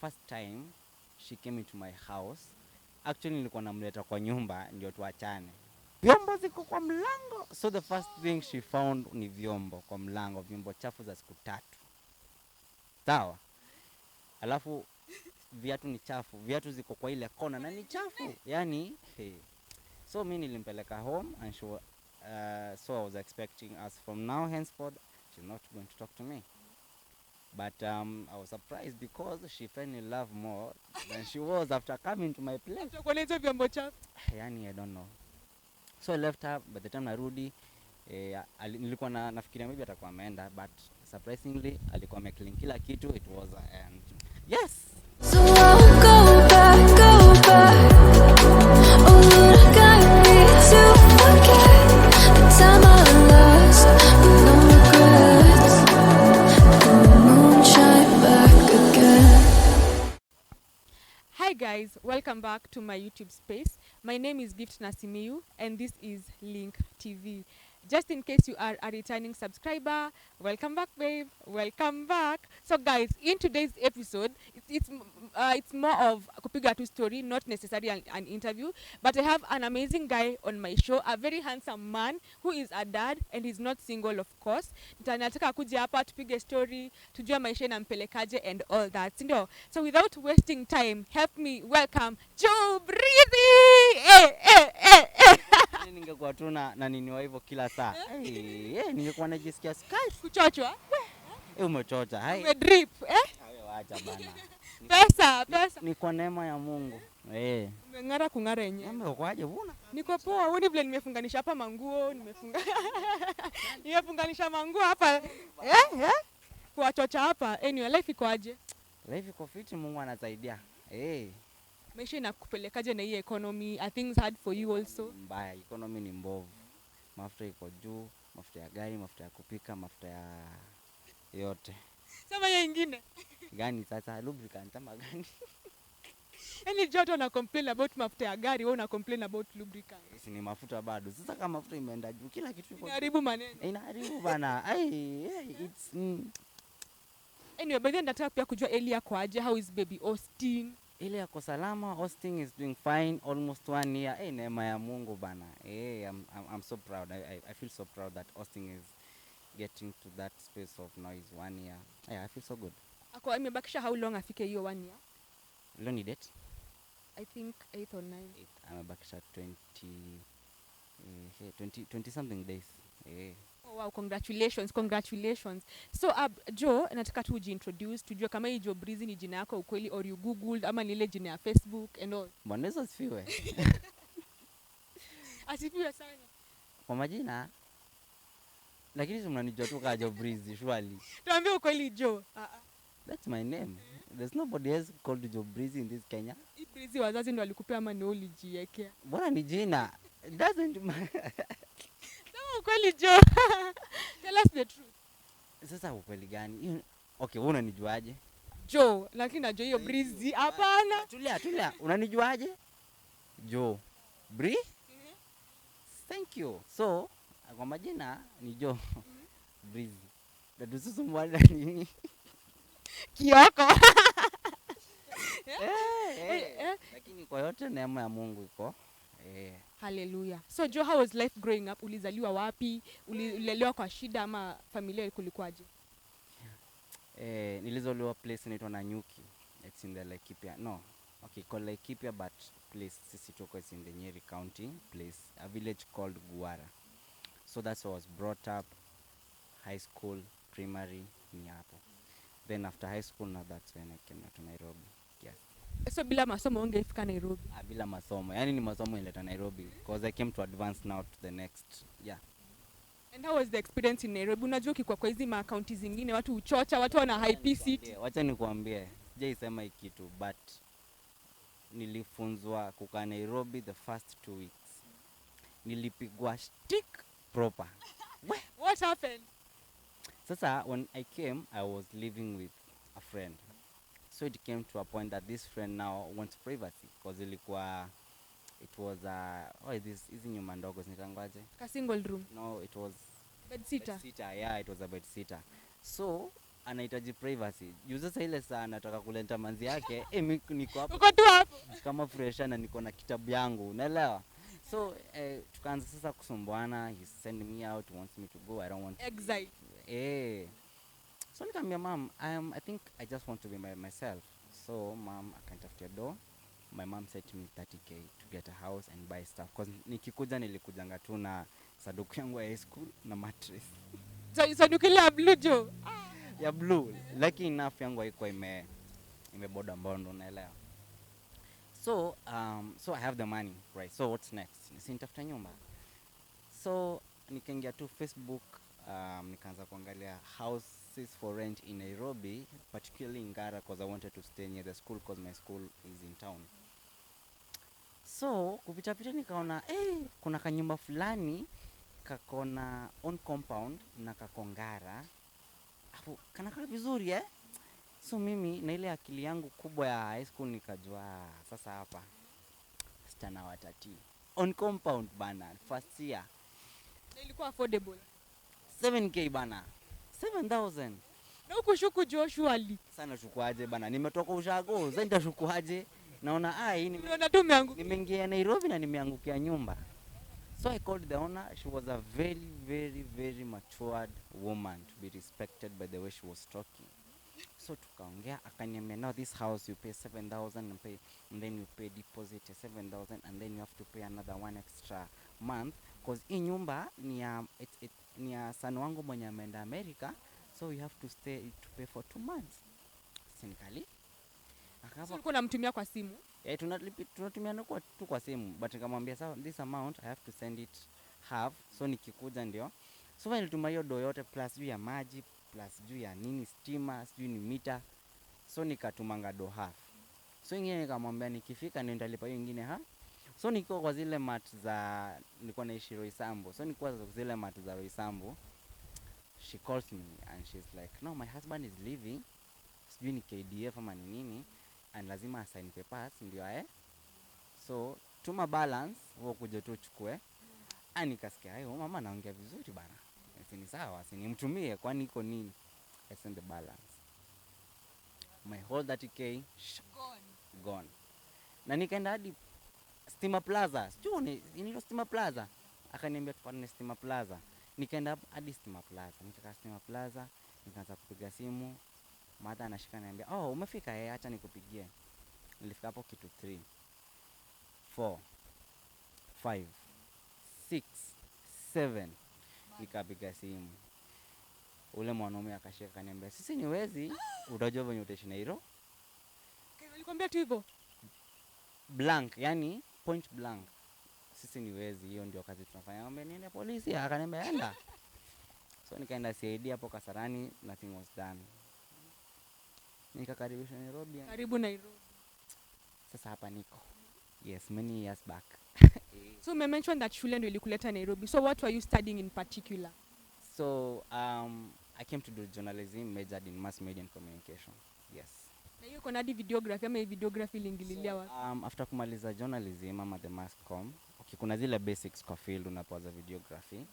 first time she came into my house, actually nilikuwa namleta kwa nyumba ndio tuachane. Vyombo ziko kwa mlango. So the first thing she found ni vyombo kwa mlango, vyombo chafu za siku 3. Sawa? Alafu viatu ni chafu, viatu ziko kwa ile kona na ni chafu. Yani, hey. So mimi nilimpeleka home and so I was expecting us from now henceforth she's not going to talk to me. But I was surprised because she fell in love more than she was after coming to my place. Yani, I don't know. So I left her. By the time narudi, nilikuwa nafikiria maybe atakuwa ameenda, but surprisingly alikuwa ameclean kila kitu. It was and yes. So I'll go back. Oh, I got me to forget the time I lost, no regrets. The moon shine back again. Hi guys, welcome back to my YouTube space. My name is Gift Nasimiu and this is Link TV. Just in case you are a returning subscriber, welcome back babe, welcome back. So guys, in today's episode, it's more of kupiga tu story, not necessarily an interview, but I have an amazing guy on my show, a very handsome man who is a dad and he's not single of course. Nataka kuja hapa tupige story, tujue maisha inampelekaje and all that. So without wasting time, help me welcome Joe Breezy. Ningekuwa tu na niniwa hivyo kila saa. Ningekuwa najisikia sky kuchochwa. Umechocha. Hai. Umedrip, Acha bana. Pesa. Ni kwa neema ya Mungu. Umeng'ara kung'ara yenyewe. Umeokoaje buna? Niko poa. Wewe vile nimefunganisha hapa manguo, nimefunganisha manguo hapa. Kuwachocha hapa. Anyway, life iko aje? Life iko fiti, Mungu anasaidia. Maisha inakupelekaje na hii economy? Are things hard for you also? Mbaya, economy ni mbovu. Mafuta iko juu, mafuta ya gari, mafuta ya kupika, mafuta ya yote. Sema nyingine. Gani sasa lubricant ama gani? Yaani joto na complain about mafuta ya gari, wewe una complain about lubricant. Si ni mafuta bado. Sasa kama mafuta imeenda juu, kila kitu iko inaharibu maneno. Inaharibu bana. It's Anyway, by the way nataka pia kujua Eli yako aje, how is baby Austin? Ile yako salama. Austin is doing fine, almost 1 year. Neema ya Mungu bana. I'm so proud. I feel so proud that Austin is getting to that space of now is 1 year. I feel so good. Ako imebakisha how long afike hiyo 1 year? Leo ni date? I think 8 or 9. Amebakisha 20 something days. Oh wow, congratulations. So Joe, nataka tu ujiintroduce, tujue kama hii Joe Breezy ni jina yako ukweli or you googled ama ni ile jina ya Facebook and all. Mbona hizo sifiwe? Asifiwe sana. Kwa majina lakini mnanijua tu kama Joe Breezy surely. Tuambie ukweli Joe. That's my name. There's nobody else called Joe Breezy in this Kenya. Hii Breezy wazazi ndio walikupea ama ni ulijiwekea? Bwana ni jina. It doesn't matter. Ukweli Joe. Tell us the truth. Sasa ukweli gani? Okay, wewe unanijuaje? Joe, lakini najua hiyo Breezy. Hapana. Tulia. Unanijuaje? Joe. Thank you. So, kwa majina ni Joe Breezy. Dadususu mwada nini? Kioko. Lakini kwa yote neema ya Mungu iko. Hallelujah. So Joe, how was life growing up? Ulizaliwa wapi? Ulilelewa kwa shida ama familia kulikuwaje? Nilizaliwa place inaitwa Nanyuki. It's in the Laikipia. No. Okay, called Laikipia but place sisi tuko is in the Nyeri County, place a village called Guara. So that's where I was brought up. High school, primary ni hapo. Then after high school now that's when I came to Nairobi. Yes. So bila masomo ungefika Nairobi? Bila masomo. Yaani ni masomo ileta Nairobi because I came to advance now to the next. Yeah. And how was the experience in Nairobi? Unajua kwa hizi ma-counties zingine watu uchocha, watu wana high city. Wacha nikwambie, sijaisema hiki kitu but nilifunzwa kukaa Nairobi the first 2 weeks. Nilipigwa stick proper. What happened? Sasa when I came, I was living with a friend. So it came to a point that this friend now wants privacy because it was hizi nyumba ndogo zinaitangwaje? A single room. No, it was bed sitter. Yeah, it was a bed sitter. So anahitaji privacy. Juu sasa ile saa nataka kuleta manzi yake, mimi niko hapo Uko tu hapo. kama fresha na niko na kitabu yangu, unaelewa? So tukaanza sasa kusumbuana, he's sending me out, wants me to go, I don't want to. Exile. So nikamwambia mom, I think I just want to be myself. So mom akanitafutia do. My mom said to me 30k to get a house and buy stuff, cause nikikuja nilikujanga tu na saduku yangu ya high school na mattress So nukile blue jo. ya blue, lucky enough yangu haikuwa imeboda mbondo, unaelewa? So so I have the money, right? So what's next? Nisinitafuta nyumba. So nikaingia tu Facebook, nikaanza kuangalia houses for rent in Nairobi, particularly in Ngara, because I wanted to stay near the school because my school is in town. So kupita nikaona kuna kanyumba fulani kakona on compound na kako Ngara. Hapo kanakaa vizuri So mimi na ile akili yangu kubwa ya high school nikajua sasa hapa sichana watati on compound bana, first year. Na ilikuwa affordable. 7k bana. 7,000. Na ukushuku Joshua li. Sana shukuaje bana. Nimetoka ushago, sasa nitashukuaje? Naona hii Unaona tu umeanguka. nimeingia Nairobi na nimeangukia nyumba. So I called the owner. She was a very, very, very matured woman to be respected by the way she was talking. So tukaongea, akaniambia, now this house you pay 7,000 and then you pay deposit 7,000 and then you have to pay another one extra month because hii nyumba ni ya son wangu mwenye ameenda America, so you have to pay for 2 months. Sinikali So ulikuwa unamtumia kwa simu? Tunatumia tu kwa simu, but nikamwambia sawa, this amount I have to send it half, so nikikuja ndio. So nilituma hiyo do yote plus juu ya maji plus juu ya nini stima sijui ni mita, so nikatumanga do half. So ingine nikamwambia nikifika ndio nitalipa hiyo ingine So niko kwa zile mat za nilikuwa naishi Roysambu, so nilikuwa kwa zile mat za Roysambu. She calls me and she's like, no, my husband is leaving, sijui ni KDF ama ni nini, and lazima assign papers ndio so tuma balance wewe kuja tu uchukue. Nikasikia hayo mama anaongea vizuri bana, ni sawa, nimtumie kwani iko nini. I send the balance, my whole 30k gone. Na nikaenda hadi Stima Plaza, sijui ni Stima Plaza, akaniambia tupane Stima Plaza. Nikaenda hadi Stima Plaza, nikakaa Stima Plaza, nikaanza kupiga simu. Mada anashika ananiambia, oh umefika acha nikupigie. Nilifika hapo kitu 3 4 5 6 7, nikapiga simu. Ule mwanaume akashika akaniambia, sisi ni wezi, utajua venye utaishi Nairobi. Alikwambia tu hivyo blank, yani point blank, sisi ni wezi, hiyo ndio kazi tunafanya. Ngombe niende polisi, akaniambia enda. So nikaenda CID hapo Kasarani, nothing was done. Nikakaribishwa Nairobi. Karibu Nairobi. Sasa hapa niko. Yes, many years back. So you mentioned that shule ndio ilikuleta Nairobi. So what were you studying in particular? So I came to do journalism, majored in mass media and communication. Yes. Na hiyo kuna hadi videography ama videography lingililia wapi? After kumaliza journalism ama the mass com, okay, kuna zile basics kwa field unapoanza videography.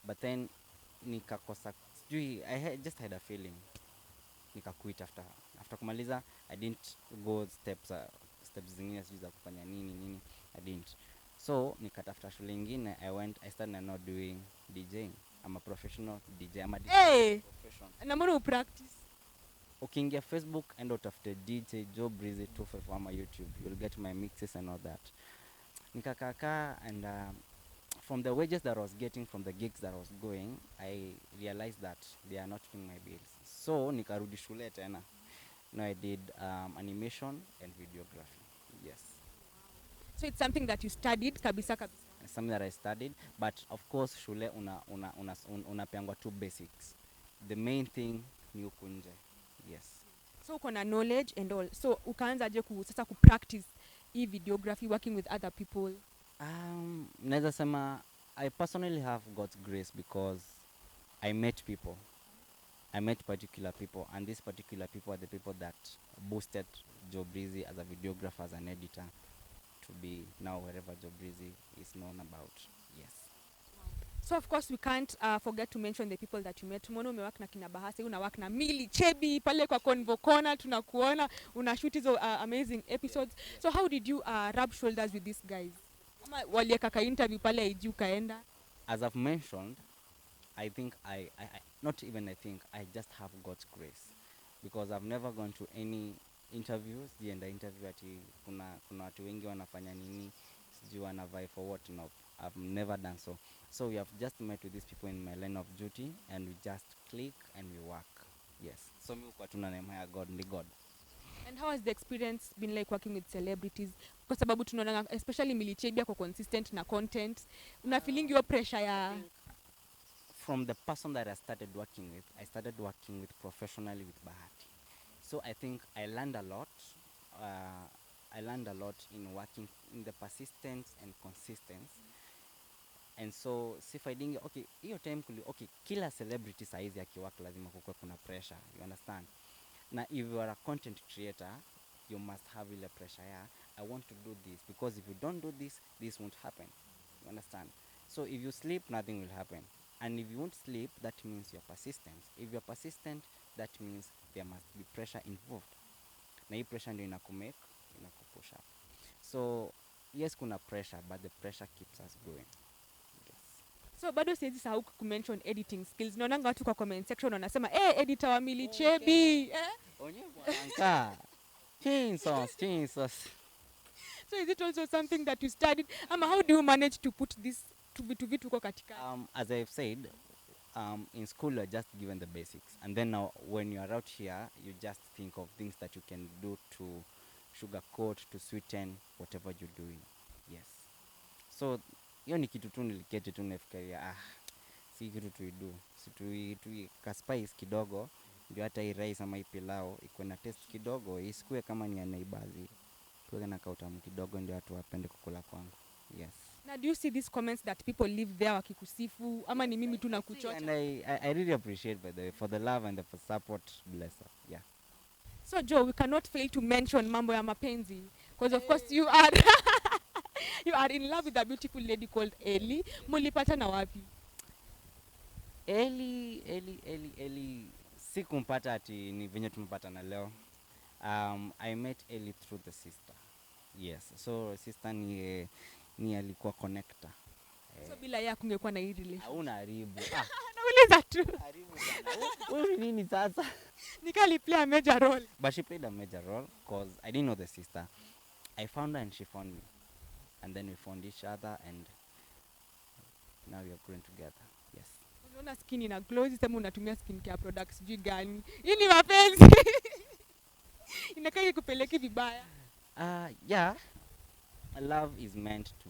But then nikakosa, sijui, just had a feeling. Nikaquit after kumaliza. I didn't go steps zingine sijui za kufanya nini. I didn't. So nikatafuta shule nyingine. I started now doing DJing. I'm a professional DJ. I'm a DJ professional. Na mbona upractice? Ukiingia Facebook and utafute DJ Joe Breezy 254 ama YouTube, you'll get my mixes and all that. Nikakaka and from the wages that I was getting from the gigs that I was going, I realized that they are not paying my bills. So nikarudi shule tena. Now I did animation and videography. Yes. So it's something that you studied kabisa. It's something that I studied, but of course shule unapeangwa two basics. The main thing ni huku nje. Yes. So uko na knowledge and all. So ukaanza aje sasa practice hii videography working with other people? Naweza sema I personally have got grace because I met people. I met particular people, and these particular people are the people that boosted Joe Breezy as a videographer, as an editor, to be now wherever Joe Breezy is known about. Yes. So of course we can't forget to mention the people that you met. Tumeona umewak na kina Bahasi, unawak na Mili, Chebby, pale kwa Convo Corner tunakuona, unashoot hizo amazing episodes. So how did you rub shoulders with these guys? Ama walieka ka interview pale IG ukaenda? As I've mentioned, I think I not even I think, I just have God's grace, because I've never gone to any interviews jienda interview ati kuna watu wengi wanafanya nini sijui wanavai for what. No, I've never done so. So we have just met with these people in my line of duty, and we just click and we work. Yes, so mi kwa tunanemaya God ni God. And how has the experience been like working with celebrities? Kwa sababu tunaona especially Mili Chebby ako consistent na content. Una feeling your pressure ya From the person that I started working with professionally with Bahati. So I think I learned a lot. I learned a lot in working in the persistence and consistency. And so sifaidingi okay, hiyo time okay, kila celebrity saizi akiwork lazima kukwe kuna pressure, you understand? Na if you are a content creator, you must have ile pressure ya I want to do this, because if you don't do this, this won't happen. You understand? So if you sleep, nothing will happen. And if you won't sleep, that means you're persistent. If you're persistent, that means there must be pressure involved. Na hii pressure ndio inakumake, inakupush up. So yes, kuna pressure, but the pressure keeps us going. Yes. So bado siwezi sahau kumention editing skills. Naonanga watu kwa comment section wanasema editor wa Mili Chebby. Onye mwananka. Jesus. So is it also something that you studied? Ama how do you manage to put this to vitu kwa katika? As I've said, in school you're just given the basics, and then now when you are out here, you just think of things that you can do to sugarcoat, to sweeten whatever you're doing. Yes. So hiyo ni kitu tu niliketi tu nafikiria si kitu tuidu, si tui kaspice kidogo ndio hata hii rice ama hii pilau iko na taste kidogo, isikue kama ni ya neighbors, tuwe na kautamu kidogo ndio watu wapende kukula kwangu. Yes. Now do you see these comments that people leave there wakikusifu ama ni mimi tu nakuchocha? And I really appreciate, by the way, for the love and the support. Bless her. Yeah. So Joe, we cannot fail to mention mambo ya mapenzi, because of course you are you are in love with a beautiful lady called Ellie. Mulipatana wapi? Ellie sikumpata ati ni venye tumepatana leo. I met Ellie through the sister. Yes. So sister ni alikuwa connector. So bila yeye kungekuwa na hii relation. Hauna haribu. Nauliza tu. Haribu sana. Wewe nini sasa? Nikali play a major role. But she played a major role because I didn't know the sister. I found her and she found me. And then we found each other, and now we are growing together. Yes. Unaona skin ina glow, sema unatumia skin care products juu gani? Hii ni mapenzi. Inakaa kupeleki vibaya. Yeah. Love is meant to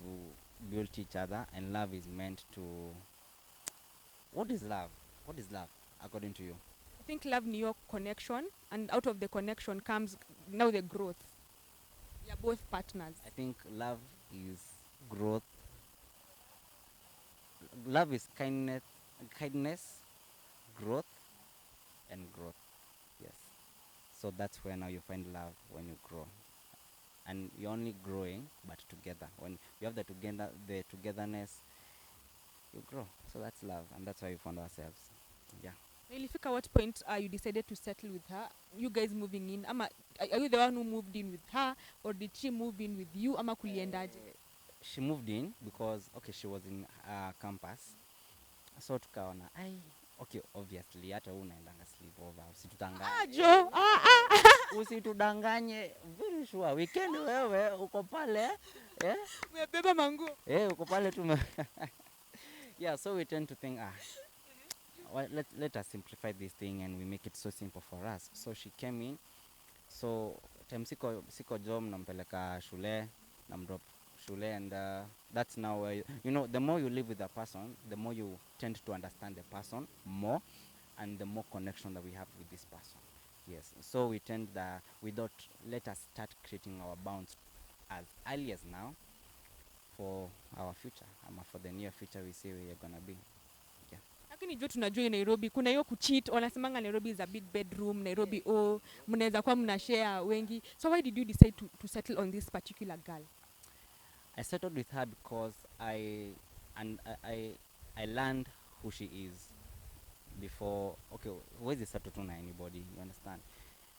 build each other, and love is meant to... What is love? What is love, according to you? I think love ni your connection, and out of the connection comes now the growth. You're both partners. I think love is growth. Love is kindness, growth, and growth. Yes. So that's where now you find love, when you grow. And you're only growing, but together. When you have the togetherness, you grow. So that's love, and that's why we found ourselves. Yeah. Ilifika what point you decided to settle with her? You guys moving in? Ama are you the one who moved in with her, or did she move in with you? Ama kuliendaje? She moved in because she was in campus. So tukaona okay, obviously hata wewe unaendanga sleepover, usitudanganye. Jo. Usitudanganye, very sure weekend wewe uko pale Umebeba manguo. uko pale yeah, so we tend to think well, let us simplify this thing and we make it so simple for us. So she came in. So time siko job, nampeleka shule, namdrop shule, and that's now where the more you live with a person, the more you tend to understand the person more, and the more connection that we have with this person. Yes. So we tend that let us start creating our bonds as early as now for our future, for the near future we see where you're gonna be. Yeah. Lakini jo tunajua Nairobi kuna hiyo kucheat, wanasemanga Nairobi is a big bedroom, Nairobi mnaweza kuwa mnashare wengi. So why did you decide to settle on this particular girl? I settled with her because I learned who she is before. Okay, huwezi settle tu na anybody, you understand?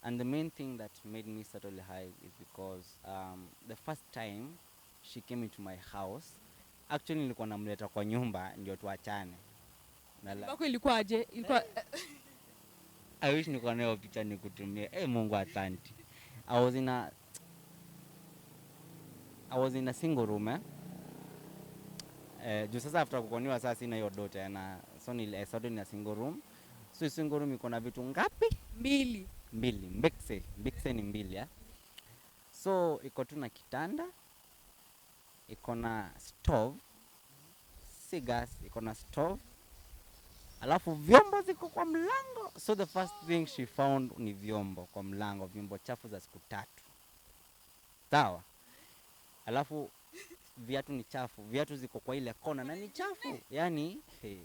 And the main thing that made me settle her is because the first time she came into my house, actually nilikuwa namleta kwa nyumba ndio tuachane. Wako ilikuwa aje? Ilikuwa I wish nilikuwa nayo picha nikutumie. Mungu asante. I was in a single room juu sasa after kukoniwa sasa sina hiyo do tena, so I started in a single room. So single room iko na vitu ngapi? mbili. Mbikse ni mbili So iko tu na kitanda, iko na stove, si gas, iko na stove, alafu vyombo ziko kwa mlango. So the first thing she found ni vyombo kwa mlango, vyombo chafu za siku 3. Sawa? Alafu viatu ni chafu, viatu ziko kwa ile kona na ni chafu. Yani, hey.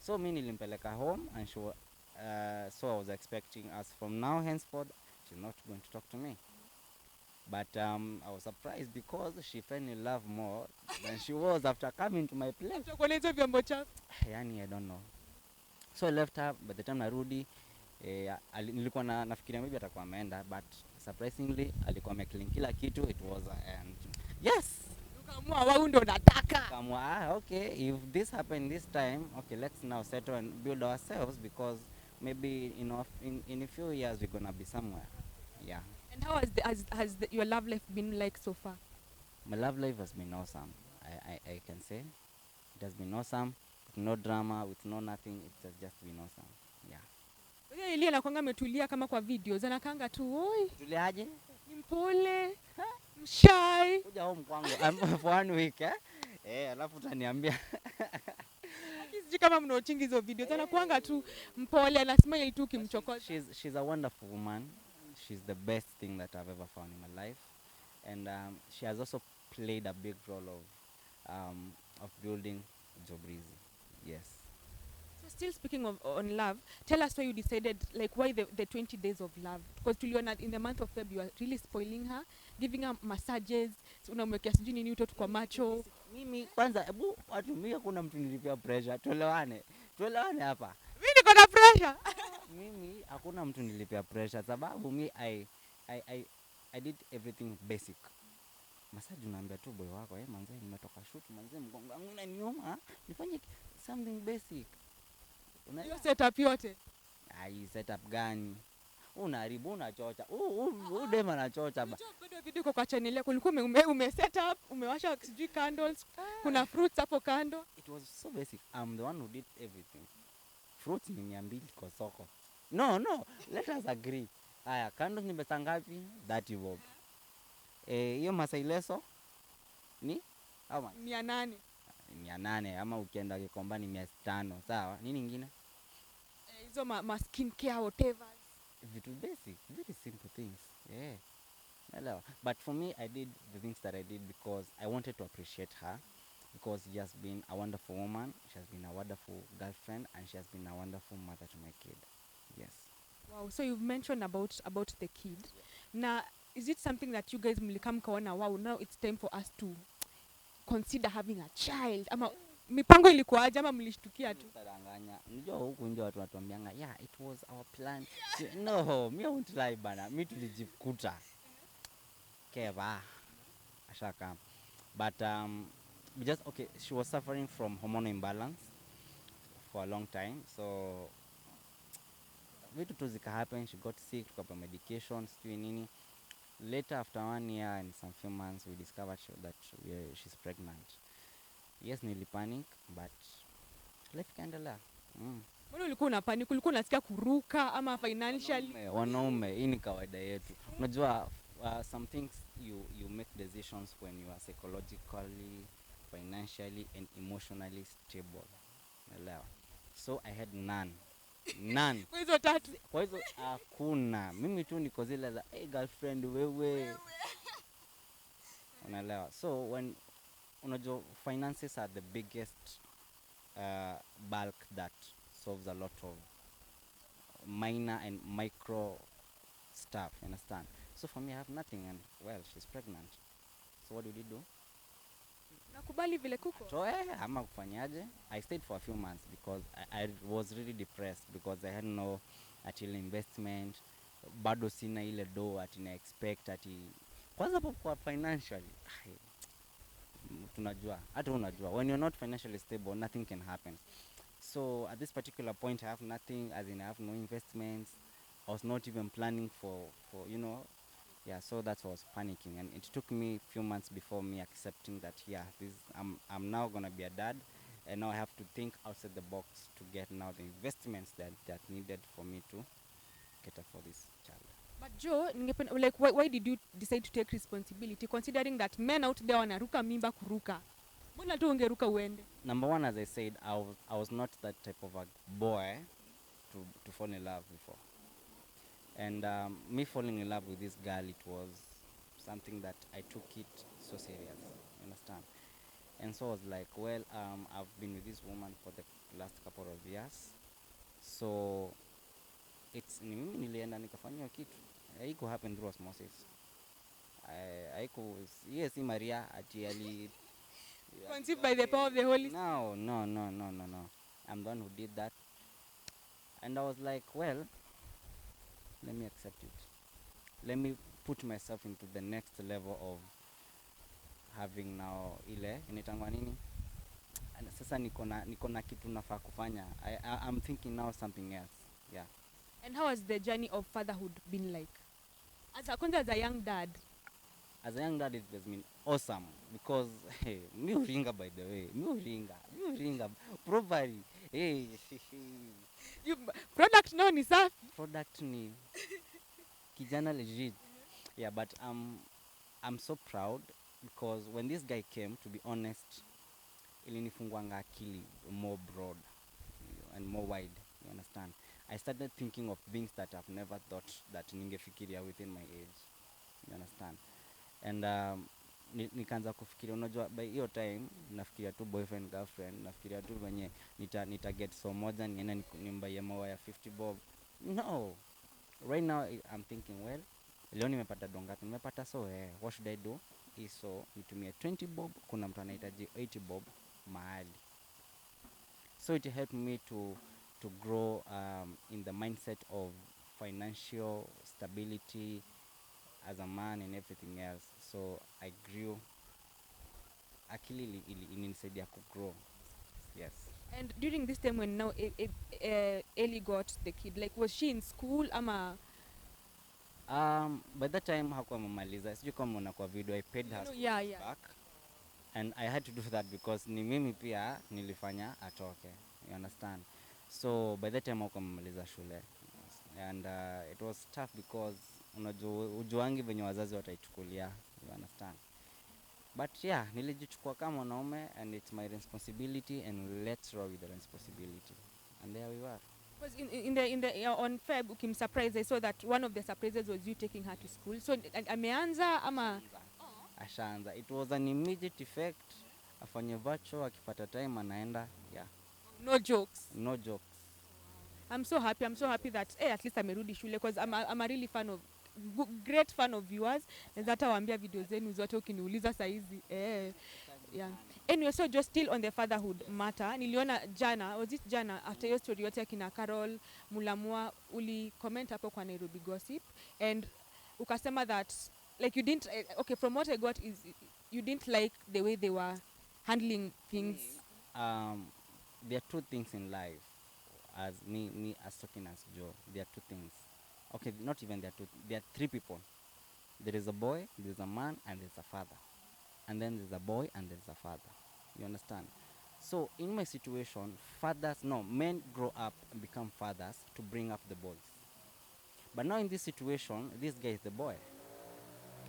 So mimi nilimpeleka home and so I was expecting us from now henceforth she's not going to talk to me. But I was surprised because she fell in love more than she was after coming to my place. Chokoleti vyombo chafu. Yani, I don't know. So I left her. By the time narudi, nilikuwa nafikiria maybe atakuwa ameenda, but surprisingly alikuwa ameclean kila kitu. It was yes. Ukaamua wao ndio nataka. Kamwa, okay, if this happened this time, okay, let's now settle and build ourselves, because maybe in a few years we're gonna be somewhere. Yeah. And how has your love life been like so far? My love life has been awesome. I can say it has been awesome, with no drama, with no nothing. It has just been awesome. Yeah. Wewe Elia anakuanga ametulia kama kwa videos, anakaanga tu oi. Tuliaje? Ni mpole. Mshy. Kuja home kwangu for 1 week alafu utaniambia. Sijui kama mnaochingi hizo videos, anakuanga tu mpole, anasmile tu kimchokoza. She's a wonderful woman. She's the best thing that I've ever found in my life. And she has also played a big role of building Breezy. Yes. So still speaking on love, tell us why you decided, like why the 20 days of love? Because tuliona in the month of February you are really spoiling her, giving her massages, unamwekea sijui nini utoto kwa macho. Mimi kwanza hebu watumie, kuna mtu nilipia pressure. Tuelewane hapa. Mimi niko na pressure. Mimi hakuna mtu nilipia pressure sababu mimi I did everything basic. Massage unaambia tu boy wako, manze nimetoka shoot, manze mgongo wangu unaniuma, nifanye something basic. Hiyo setup yote. Setup gani? Unaharibu, unachocha. Dema anachocha ba. Bado video iko kwa channel yako, ulikuwa ume set up, umewasha sijui candles, kuna fruits hapo kando. It was so basic. I'm the one who did everything. Fruits ni 200 kwa soko. No, let us agree. Haya, candles ni pesa ngapi? 30 bob. Hiyo masaileso ni ama 800 ama ukienda Gikomba ni 500, sawa? Nini nyingine? Hizo ma skin care whatever. Vitu basic, very simple things. Yeah. Hello. But for me, I did the things that I did because I wanted to appreciate her, because she has been a wonderful woman, she has been a wonderful girlfriend, and she has been a wonderful mother to my kid. Yes. Wow, so you've mentioned about the kid. Yeah. Now, is it something that you guys mlikam kaona, wow, now it's time for us to consider having a child? Ama mipango ilikuwaje ama mlishtukia tu? Taranganya. Unajua huku nje watu watuambianga, yeah, it was our plan. No, me won't lie bana. Me tulijikuta. Keva. Ashaka. But okay, she was suffering from hormonal imbalance for a long time. So vitu tu zika happen, she got sick, tukapa medications, sijui nini. Later, after 1 year and some few months, we discovered that she's pregnant. Yes, nilipanic, but life kaendelea. Mbona ulikuwa unapanic? Ulikuwa unasikia kuruka ama financially? Wanaume, hii ni kawaida yetu. Unajua some things you make decisions when you are psychologically, financially and emotionally stable. Unaelewa? So I had none. Kwa hizo tatu. Kwa hizo hakuna. Mimi tu niko zile za girlfriend wewe. Unaelewa? So when unajua finances are the biggest bulk that solves a lot of minor and micro stuff, you understand? So for me, I have nothing, and well, she's pregnant. So what did you do? Nakubali vile kuko. So ama kufanyaje? I stayed for a few months because I was really depressed because I had no actual investment. Bado sina ile do ati na expect ati kwanza hapo kwa financially. Tunajua, hata unajua when you're not financially stable nothing can happen. So at this particular point I have nothing, as in I have no investments. I was not even planning for yeah, so that was panicking, and it took me a few months before me accepting that yeah, this I'm now gonna be a dad, and now I have to think outside the box to get now the investments that needed for me to cater for this child. But Joe, like why did you decide to take responsibility considering that men out there wanaruka mimba kuruka? Mbona tu ungeruka uende? Number one, as I said, I was not that type of a boy to fall in love before. And me falling in love with this girl, it was something that I took it so serious. You understand? And so I was like, well, I've been with this woman for the last couple of years. So it's ni mimi nilienda nikafanywa kitu. Haiku happen through osmosis. Haiku yes, si Maria ati ali Conceived by the power of the Holy Spirit. No. I'm the one who did that. And I was like, well, let me accept it. Let me put myself into the next level of having now ile inaitangwa nini, and sasa niko na kitu nafaa kufanya. I'm thinking now something else. Yeah. And how has the journey of fatherhood been like? As a young dad. As a young dad, it has been awesome because hey, mi uringa, by the way, mi uringa properly. Hey, You, product no ni safi. product ni kijana legit. Yeah, but I'm so proud because when this guy came, to be honest, ilinifungwanga akili more broad and more wide. You understand? I started thinking of things that I've never thought that ningefikiria within my age. You understand? And nikaanza kufikiria, unajua by hiyo time nafikiria tu boyfriend girlfriend, nafikiria tu venye nita get so moja niende nimbaie maua ya 50 bob. No, right now I'm thinking, well, leo nimepata dongapi, nimepata so what should I do? So nitumie 20 bob, kuna mtu anahitaji 80 bob mahali. So it helped me to grow in the mindset of financial stability as a man and everything else. So I grew, akili ilinisaidia ku grow. Yes. And during this time when now Ellie got the kid, like was she in school ama? By that time hakuwa amemaliza, sijui kama unaona kwa video, I paid her school Yeah. back, and I had to do that because ni mimi pia nilifanya atoke. You understand? So by that time hakuwa amemaliza shule, and it was tough because ujuangi venye wazazi wataichukulia. You understand? But yeah, nilijichukua kama mwanaume, and it's my responsibility, and let's roll with the responsibility, and there we were. Because in the on Feb ukimsurprise, I saw that one of the surprises was you taking her to school. So ameanza ama Ashaanza. It was an immediate effect. Afanye virtual, akipata time anaenda. Yeah. no jokes? No jokes. I'm so happy that at least amerudi shule because I'm a really fan of great fan of viewers. Naweza hata waambia video zenu zote ukiniuliza saizi. Yeah. Anyway, so just still on the fatherhood matter, niliona jana after your story yote akina Carol Mulamwa uli comment hapo kwa Nairobi Gossip, and ukasema that like you didn't okay, from what I got is you didn't like the way they were handling things. There are two things in life. As me as talking as Joe, there are two things. Okay, not even there are two. There are three people. There is a boy, there is a man, and there's a father. And then there's a boy and there's a father. You understand? So in my situation, men grow up and become fathers to bring up the boys. But now in this situation, this guy is the boy.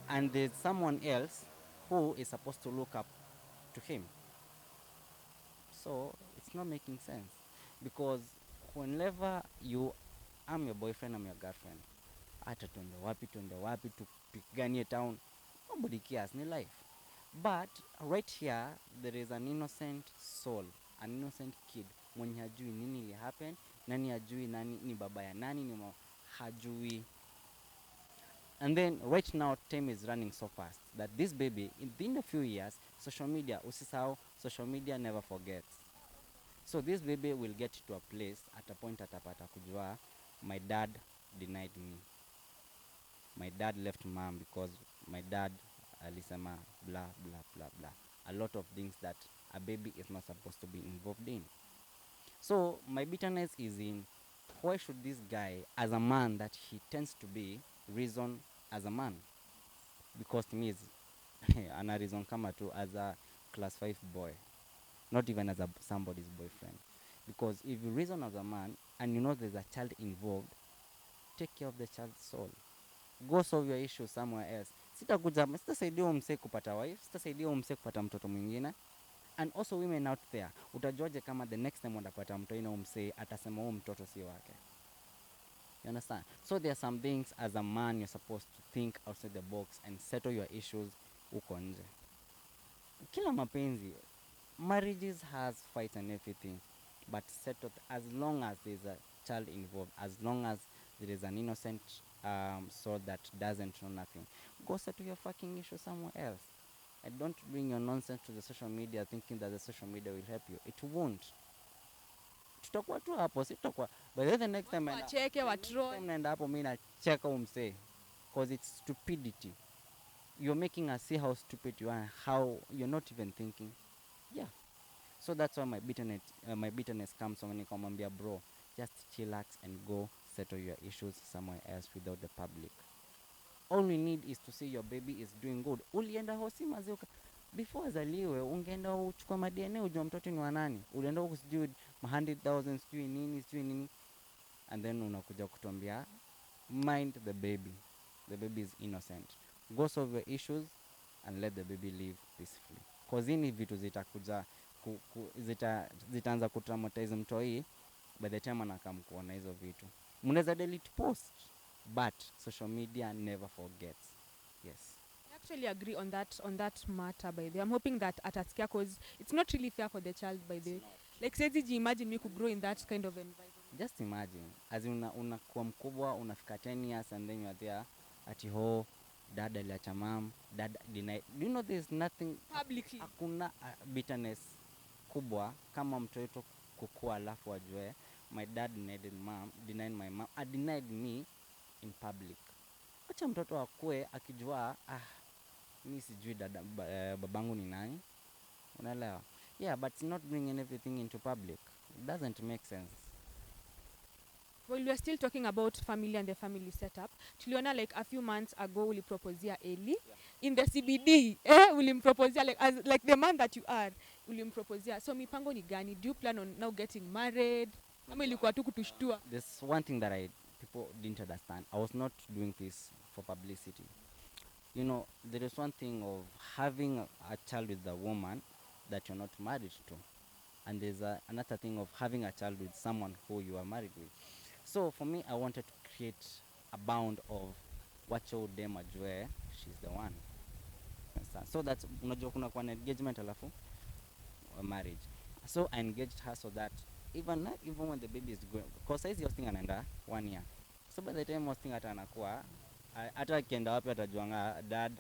And there's someone else who is supposed to look up to him. So it's not making sense. Because whenever I'm your boyfriend, I'm your girlfriend. Hata tuende wapi, tupiganie town. Nobody cares, ni life. But right here, there is an innocent soul, an innocent kid. Mwenye hajui nini ili happen, nani hajui nani ni baba ya nani, hajui And then right now time is running so fast that this baby in a few years, social media, usisahau, social media never forgets. So this baby will get to a place at a point atapata kujua my dad denied me, my dad left mom because my dad alisema blah blah blah blah, a lot of things that a baby is not supposed to be involved in. So my bitterness is in, why should this guy, as a man that he tends to be, reason as a man? Because to me is ana reason kama tu as a class 5 boy, not even as a somebody's boyfriend. Because if you reason as a man and you know there's a child involved, take care of the child's soul, go solve your issue somewhere else. Sitasaidia umse kupata wife, sitasaidia umse kupata mtoto mwingine. And also women out there, utajuaje kama the next time watapata mtoto ina umse atasema huo mtoto si wake? You understand? So there are some things as a man you're supposed to think outside the box and settle your issues uko nje. Kila mapenzi, marriages has fights and everything, but settled as long as there's a child involved, as long as there is an innocent soul that doesn't know nothing, go settle your fucking issue somewhere else. And don't bring your nonsense to the social media thinking that the social media will help you. It won't. Tutakuwa tu hapo, si tutakuwa. But the next time wacheke watroll, naenda hapo mimi nacheka umse, because it's stupidity. You're making us see how stupid you are, how you're not even thinking. Yeah. So that's why my bitterness comes when nikamwambia bro, just chillax and go settle your issues somewhere else without the public. All we need is to see your baby is doing good. Ulienda hosi mazioka before azaliwe, ungeenda uchukua madna ujua mtoto ni wa nani, ulienda huko sijui 100,000 sijui nini, and then unakuja kutuambia mind the baby is innocent. Go solve your issues and let the baby live peacefully, cause hii vitu zitakuja zitaanza kutraumatize mtoi. By the time anakam kuona hizo vitu, mnaweza delete post, but social media never forgets. Yes, I actually agree on that matter by the way. I'm hoping that atasikia, cause it's not really fair for the child by the way. Like siwezi imagine me could grow in that kind of environment. just imagine as unakuwa mkubwa, unafika 10 years and then you are there ati ho dad aliacha mam, dad denied. Do you know there's nothing Publicly. Hakuna bitterness kubwa kama mtoto kukua alafu ajue my dad denied my mom, denied me in public. Acha mtoto akue akijua mimi sijui babangu ni nani. Unaelewa? Yeah, but not bringing everything into public, it doesn't make sense. Well, we are still talking about family and the family setup. Tuliona like a few months ago uliproposia Eli in the CBD. Ulimproposia like the man that you are. Ulimproposia. So mipango ni gani? Do you plan on now getting married? Ama ilikuwa tu kutushtua? There's one thing that people didn't understand. I was not doing this for publicity. You know, there is one thing of having a child with a woman that you're not married to, and there's another thing of having a child with someone who you are married with. So for me, I wanted to create a bound of wacho dem ajue she's the one. So that's unajua kuna kwa engagement alafu marriage. So I engaged her so that even when the baby is going, because size hosting anaenda 1 year. So by the time hosting hata anakuwa hata akienda wapi atajuanga dad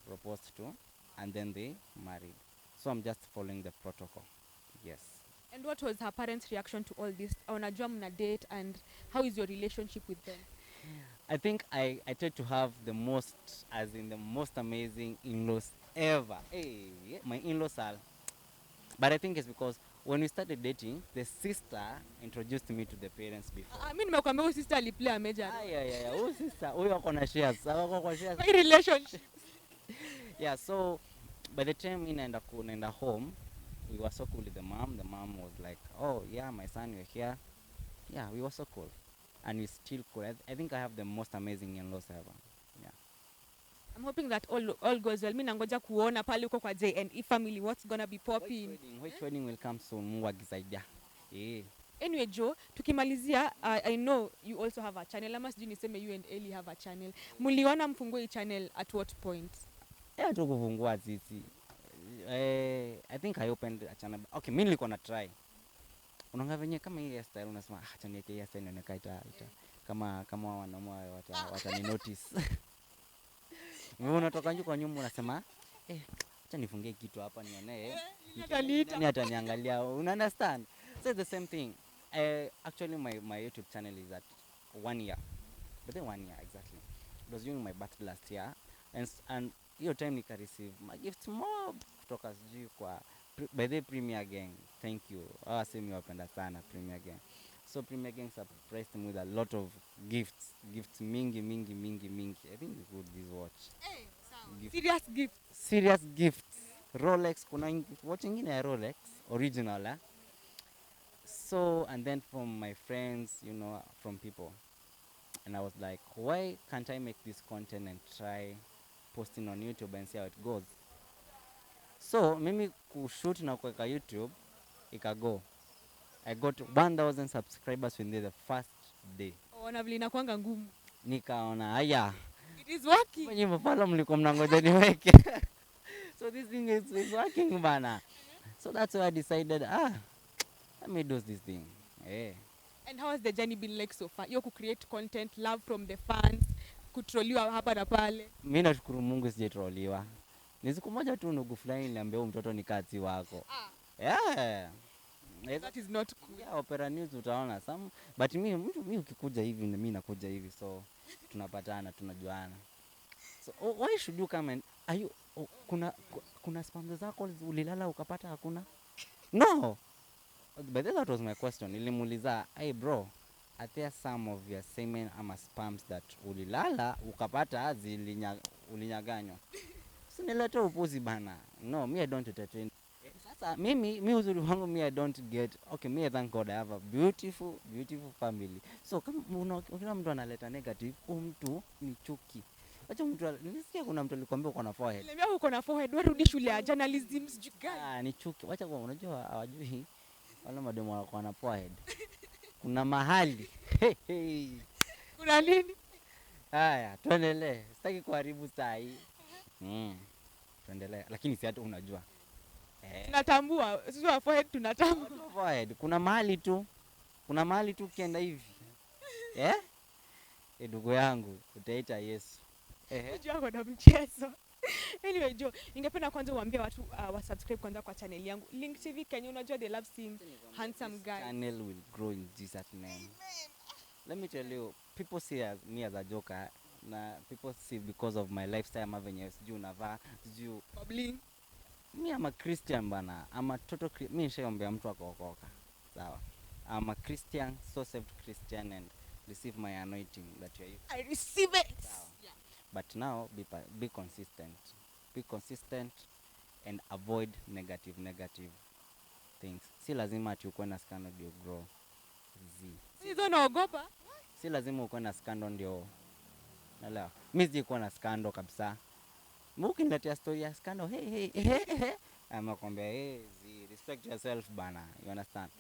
proposed to, and then they married. So I'm just following the protocol. Yes. And what was her parents' reaction to all this? Unajua mna date, and how is your relationship with them? I think I tried to have the most amazing in-laws ever. Hey, my in-laws are, but I think it's because when we started dating, the sister introduced me to the parents before. I mean, nimekwambia huyu sister aliplay a major role. Yeah. Huyu sister, huyu ako na shares. Ako kwa shares. My relationship. Yeah, so by the time naenda home, we were so cool with the mom. The mom was like, "Oh yeah, my son, you're here." Yeah, we were so cool, and we still cool. I think I have the most amazing in-laws ever. Yeah. I'm hoping that all goes well. Mimi nangoja kuona pale uko kwa JNE family what's gonna be popping. Which wedding will come soon? Mungu akisaidia. Yeah. Anyway, Joe, tukimalizia, I know you also have a channel. Ama sijui niseme you and Ellie have a channel. Muliona mfungue hii channel at what point? Yeah, tu kufungua sisi. I think I opened a channel. Okay, mimi nilikuwa na try. Unaona venye kama hii style unasema acha niweke hii style inaonekana kama wanaume watani notice. Wewe unatoka nje kwa nyumba unasema acha nifungie kitu hapa nione Ataniita. nani ataniangalia. Una understand? So the same thing. Actually my YouTube channel is at 1 year. But then 1 year exactly. It was during my birthday last year and hiyo time nika receive my gifts more kutoka sijui kwa by the Premier Gang. Thank you. Semi wapenda sana Premier Gang. So Premier Gang surprised me with a lot of gifts mingi. I think it's good this watch. Serious gifts. Rolex, kuna watch ingine ya Rolex original. So and then from my friends, from people, and I was like, why can't I make this content and try posting on YouTube and see how it goes? So mimi kushoot na kuweka YouTube ikago. I got 1,000 subscribers within the first day. Ona vile inakuanga ngumu. Nikaona haya. It is working. Mwenye mfano mliko mnangoja niweke. So this thing is working bana. So that's why I decided, let me do this thing. Yeah. And how has the journey been like so far? You could create content, love from the fans, kutroliwa hapa na pale. Mimi nashukuru Mungu sijatroliwa. Ni siku moja tu ndugu fulani niambia mtoto ni kati wako. Yeah. That is not cool. Yeah, Opera News utaona some, but mimi ukikuja hivi na mimi nakuja hivi, so tunapatana, tunajuana. So why should you come and are you kuna spams zako ulilala ukapata hakuna? No. But that was my question. Nilimuuliza, "Hey bro, are there some of your semen ama spams that ulilala ukapata ulinyaganywa?" Sinilete upuzi bana. No, me I don't entertain. Sasa mimi uzuri wangu I don't get. Okay, me thank God I have a beautiful family. So kama kila mtu analeta negative, mtu ni chuki. Acha mtu nilisikia kuna mtu alikwambia uko na forehead. Niambia uko na forehead, wewe rudi shule ya journalism sijui. Ni chuki. Acha kwa unajua hawajui wale mademo wako na forehead. Kuna mahali. Kuna nini? Haya, tuendelee. Sitaki kuharibu saa hii. Tuendelee. Lakini si hata unajua. Tunatambua, sisi wa forehead tunatambua. Forehead, kuna mahali tu kienda hivi. Ndugu yangu, utaita Yesu. Unajua kwa mchezo. Anyway, Joe, ningependa kwanza uambie watu wa subscribe kwanza kwa channel yangu. Link TV Kenya, unajua they love seeing handsome guys. Channel will grow in Jesus name. Amen. Let me tell you, people see me as a joker. Na people see because of my lifestyle venye sijui unavaa, sijui bubbling. Me I'm a Christian bana. I'm a total mimi nishaombea mtu akaokoka. Sawa. I'm a Christian, so saved Christian and receive my anointing that you are using. I receive it. Yeah. But now be consistent. Be consistent and avoid negative things. Si lazima ati uko na scandal ndio grow. Hizo naogopa. Si lazima uko na scandal ndio. Naelewa. Mimi siko na scandal kabisa. Ukiniletea story ya scandal, hey. Amakwambia, respect yourself bana. You understand?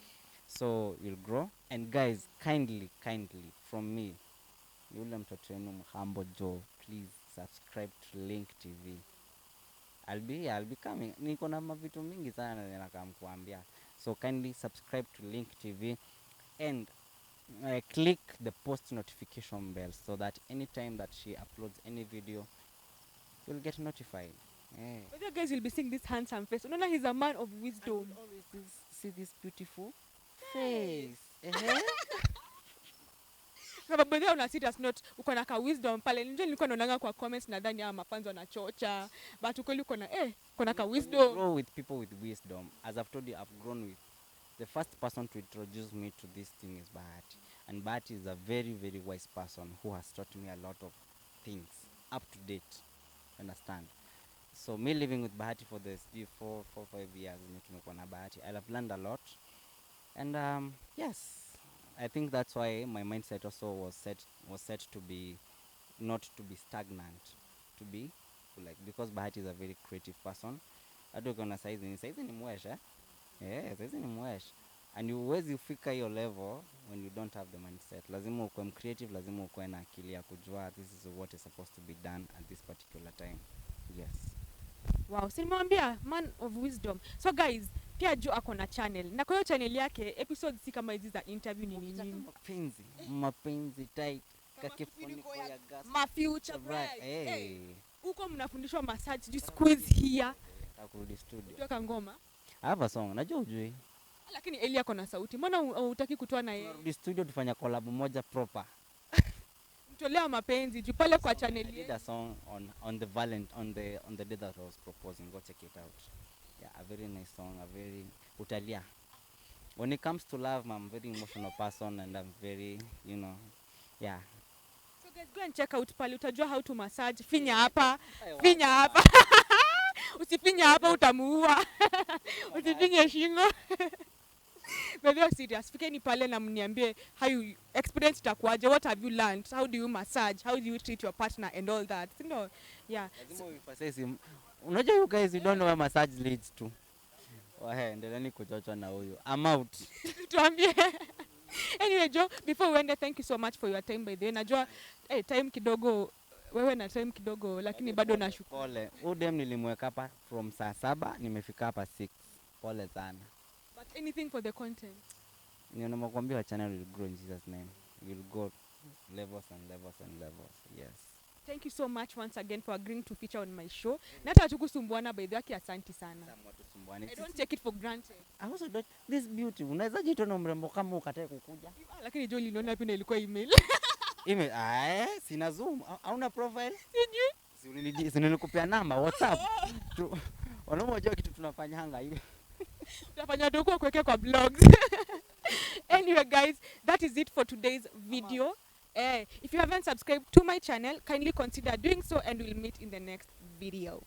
So you'll grow. And guys, kindly from me, yule mtoto wenu mhambo Joe, please subscribe to Link TV. I'll be coming. Niko na mavitu mingi sana ninakamkuambia. So kindly subscribe to Link TV and click the post notification bell so that anytime that she uploads any video, you'll get notified. But you guys will be seeing this handsome face. Unaona he's a man of wisdom. I always see this beautiful face. Sababu ndio una serious note uko na ka wisdom pale. Nilikuwa naonanga kwa comments nadhani mafanzo wanachocha. But ukweli uko na uko na ka wisdom. Grow with people with wisdom. As I've told you, I've grown with the first person to introduce me to this thing is Bahati. And Bahati is a very, very wise person who has taught me a lot of things up to date. Understand? So me living with Bahati for this 4-5 years, I have learned a lot. And yes, I think that's why my mindset also was set to be not to be stagnant, to be like, because Bahati is a very creative person. I don't gonna size ni mwesh, size ni mwesh. And you huwezi fika your level when you don't have the mindset. Lazima ukue creative, lazima ukue na akili ya kujua this is what is supposed to be done at this particular time. Yes. Wow, si nimwambia man of wisdom. So guys, pia Joe ako na channel. Na kwa hiyo channel yake episodes si kama hizi za interview ni nini. Mapenzi tight. Kakifuniko ya gas. My future bride. Hey. Huko mnafundishwa massage, sijui squeeze here. Nataka kurudi studio. Kutoka ngoma. I have a song. Najua ujui. Lakini Eli ako na sauti. Mbona hutaki kutoa na yeye? Tunarudi studio tufanya collab moja proper. Mtolea mapenzi juu pale kwa channel I did yetu. a song on the day that I was proposing. Go check it out. Yeah, a very nice song, a very utalia. When it comes to love, I'm a very emotional person and I'm very, yeah. So guys, go and check out pale, utajua how to massage. Finya hapa, finya hapa. Usifinya hapa utamuua. Usifinye shingo. But you're serious. Fikeni pale na mniambie how you experience itakuwaje, what have you learned, how do you massage, how do you treat your partner and all that. You know, yeah. Unajua you guys, you don't know where massage leads to. Wahe, endeleeni kuchochwa na huyu. I'm out. Tuambie. Anyway, Joe, before we end, thank you so much for your time by the way. Najua time kidogo, wewe na time kidogo, lakini bado nashukuru. Pole. Udem nilimweka hapa from saa 7, nimefika hapa 6. Pole sana. But anything for the content? Nimekuambia channel will grow in Jesus name. Will go levels and levels and levels. Yes. Thank you so much once again for agreeing to feature on my show. Nata tukusumbuana by the way, asante sana. I don't take it for granted. I also don't this beauty. Unaweza jitona mrembo kama ukatae kukuja. Lakini Joe linaona pia ilikuwa email. Email sina Zoom. Hauna profile? Sijui. Si nilikupea namba WhatsApp. Wanaojua kitu tunafanyanga hivi. Tunafanya tu kuweka kwa blogs. Anyway guys, that is it for today's video. If you haven't subscribed to my channel, kindly consider doing so and we'll meet in the next video.